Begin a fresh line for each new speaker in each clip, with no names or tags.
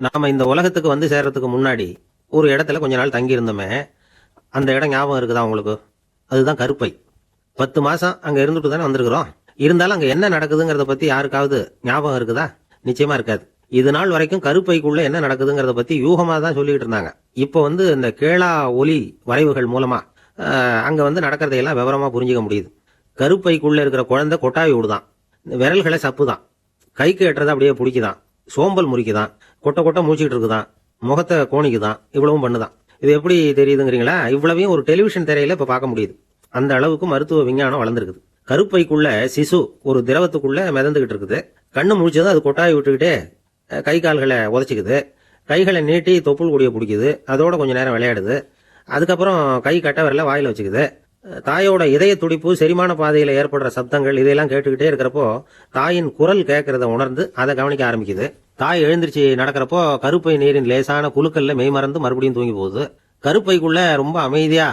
நாம இந்த உலகத்துக்கு வந்து சேர்றதுக்கு முன்னாடி ஒரு இடத்துல கொஞ்ச நாள் தங்கி இருந்தோமே, அந்த இடம் ஞாபகம் இருக்குதா உங்களுக்கு? அதுதான் கருப்பை. 10 மாசம் அங்க இருந்துட்டு தானே வந்திருக்கிறோம். இருந்தாலும் அங்க என்ன நடக்குதுங்கிறத பத்தி யாருக்காவது ஞாபகம் இருக்குதா? நிச்சயமா இருக்காது. இது நாள் வரைக்கும் கருப்பைக்குள்ள என்ன நடக்குதுங்கிறத பத்தி யூகமா தான் சொல்லிட்டு இருந்தாங்க. இப்போ வந்து இந்த கேளா ஒலி வரைவுகள் மூலமா அங்க வந்து நடக்கிறதையெல்லாம் விவரமா புரிஞ்சுக்க முடியுது. கருப்பைக்குள்ள இருக்கிற குழந்தை கொட்டாவி விடுதான், விரல்களை சப்புதான், கைக்கு எட்டுறதை அப்படியே பிடிக்குதான், சோம்பல் முறிக்குதான், கொட்ட கொட்ட மூச்சுக்கிட்டு இருக்குதான், முகத்தை கோணிக்குதான், இவ்வளவும் பண்ணுதான். இது எப்படி தெரியுதுங்கிறீங்களா? இவ்வளவையும் ஒரு டெலிவிஷன் திரையில இப்ப பார்க்க முடியுது. அந்த அளவுக்கு மருத்துவ விஞ்ஞானம் வளர்ந்துருக்குது. கருப்பைக்குள்ள சிசு ஒரு திரவத்துக்குள்ள மிதந்துகிட்டு இருக்குது. கண்ணு முழிச்சதும் அது கொட்டாய் விட்டுக்கிட்டே கை கால்களை உதச்சிக்குது, கைகளை நீட்டி தொப்புள் கொடியை பிடிக்குது, அதோட கொஞ்ச நேரம் விளையாடுது. அதுக்கப்புறம் கை கட்ட விரல வாயில வச்சுக்குது. தாயோட இதய துடிப்பு, செரிமான பாதையில ஏற்படுற சப்தங்கள் இதையெல்லாம் கேட்டுக்கிட்டே இருக்கிறப்போ தாயின் குரல் கேட்கறத உணர்ந்து அதை கவனிக்க ஆரம்பிக்குது. தாய் எழுந்திருச்சு நடக்கிறப்போ கருப்பை நீரின் லேசான குலுக்கல்ல மெய்மறந்து மறுபடியும் தூங்கி போகுது. கருப்பைக்குள்ள ரொம்ப அமைதியா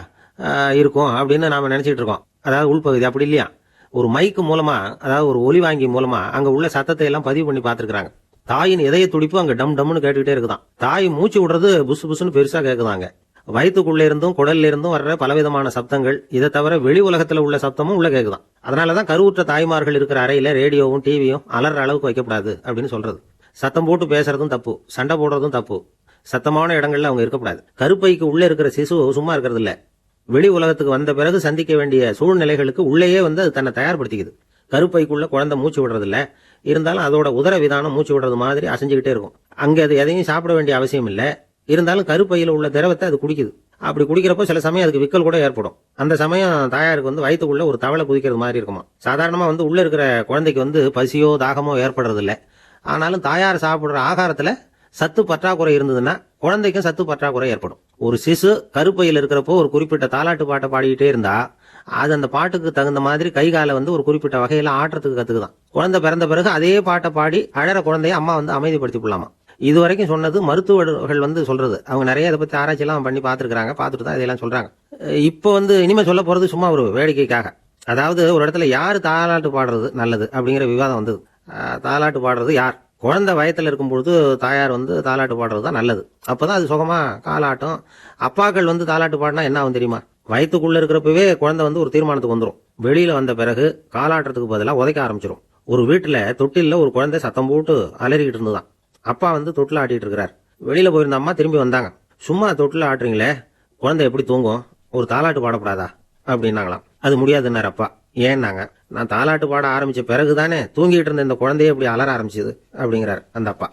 இருக்கும் அப்படின்னு நாம நினைச்சிட்டு இருக்கோம். அதாவது உள்பகுதி அப்படி இல்லையா. ஒரு மைக்கு மூலமா, அதாவது ஒரு ஒலி வாங்கி மூலமா அங்க உள்ள சத்தத்தை எல்லாம் பதிவு பண்ணி பாத்துருக்காங்க. தாயின் இதய துடிப்பு அங்க டம் டம்னு கேட்டுக்கிட்டே இருக்குதான். தாய் மூச்சு விடுறது புசு புசுன்னு பெருசா கேக்குதாங்க. வயிற்றுக்குள்ள இருந்தும் குடல்ல இருந்தும் வர்ற பலவிதமான சப்தங்கள், இதை தவிர வெளி உலகத்துல உள்ள சப்தமும் உள்ள கேக்குதான். அதனாலதான் கருவுற்ற தாய்மார்கள் இருக்கிற அறையில ரேடியோவும் டிவியும் அலற அளவுக்கு வைக்கப்படாது அப்படின்னு சொல்றது. சத்தம் போட்டு பேசுறதும் தப்பு, சண்டை போடுறதும் தப்பு. சத்தமான இடங்கள்ல அவங்க இருக்கக்கூடாது. கருப்பைக்கு உள்ள இருக்கிற சிசு சும்மா இருக்கிறது இல்ல. வெளி உலகத்துக்கு வந்த பிறகு சந்திக்க வேண்டிய சூழ்நிலைகளுக்கு உள்ளேயே வந்து அது தன்னை தயார்படுத்திக்குது. கருப்பைக்குள்ள குழந்தை மூச்சு விடுறது இல்ல, இருந்தாலும் அதோட உதர விதானம் மூச்சு விடுறது மாதிரி அசைஞ்சுக்கிட்டே இருக்கும். அங்க அது எதையும் சாப்பிட வேண்டிய அவசியம் இல்ல, இருந்தாலும் கருப்பையில உள்ள திரவத்தை அது குடிக்குது. அப்படி குடிக்கிறப்போ சில சமயம் அதுக்கு விக்கல் கூட ஏற்படும். அந்த சமயம் தாயாருக்கு வந்து வயிற்றுக்குள்ள ஒரு தவளை குதிக்கிறது மாதிரி இருக்குமா. சாதாரணமா வந்து உள்ள இருக்கிற குழந்தைக்கு வந்து பசியோ தாகமோ ஏற்படுறது இல்ல. ஆனாலும் தாயார் சாப்பிடுற ஆகாரத்துல சத்து பற்றாக்குறை இருந்ததுன்னா குழந்தைக்கும் சத்து பற்றாக்குறை ஏற்படும். ஒரு சிசு கருப்பையில் இருக்கிறப்போ ஒரு குறிப்பிட்ட தாலாட்டு பாட்டை பாடிக்கிட்டே இருந்தா அது அந்த பாட்டுக்கு தகுந்த மாதிரி கை காலை வந்து ஒரு குறிப்பிட்ட வகையில ஆட்டுறதுக்கு கத்துக்குதான். குழந்தை பிறந்த பிறகு அதே பாட்டை பாடி அழற குழந்தைய அம்மா வந்து அமைதிப்படுத்தி கொள்ளலாமா. இது வரைக்கும் சொன்னது மருத்துவர்கள் வந்து சொல்றது. அவங்க நிறைய இதை பத்தி ஆராய்ச்சி எல்லாம் பண்ணி பார்த்துருக்காங்க, பார்த்துட்டு தான் இதெல்லாம் சொல்றாங்க. இப்போ வந்து இனிமே சொல்ல போறது சும்மா ஒரு வேடிக்கைக்காக. அதாவது ஒரு இடத்துல யாரு தாலாட்டு பாடுறது நல்லது அப்படிங்கிற விவாதம் வந்தது. தாலாட்டு பாடுறது யார்? குழந்தை வயத்துல இருக்கும்பொழுது தாயார் வந்து தாலாட்டு பாடுறது தான் நல்லது. அப்பதான் அது சுகமா காலாட்டும். அப்பாக்கள் வந்து தாலாட்டு பாடினா என்ன ஆகும் தெரியுமா? வயிற்றுக்குள்ள இருக்கிறப்பவே குழந்தை வந்து ஒரு தீர்மானத்துக்கு வந்துடும். வெளியில வந்த பிறகு காலாட்டுறதுக்கு பதிலாக உதைக்க ஆரம்பிச்சிடும். ஒரு வீட்டுல தொட்டில ஒரு குழந்தை சத்தம் போட்டு அலறிக்கிட்டு இருந்துதான். அப்பா வந்து தொட்டில ஆட்டிட்டு இருக்கிறார். வெளியில போயிருந்த அம்மா திரும்பி வந்தாங்க. சும்மா தொட்டில ஆட்டுறீங்களே, குழந்தை எப்படி தூங்கும்? ஒரு தாலாட்டு பாடப்படாதா அப்படின்னாங்களாம். அது முடியாதுன்னாரு அப்பா. ஏன்னாங்க, நான் தாலாட்டு பாட ஆரம்பிச்ச பிறகுதானே தூங்கிட்டு இருந்த இந்த குழந்தைய இப்படி அலற ஆரம்பிச்சது அப்படிங்கிறார் அந்த அப்பா.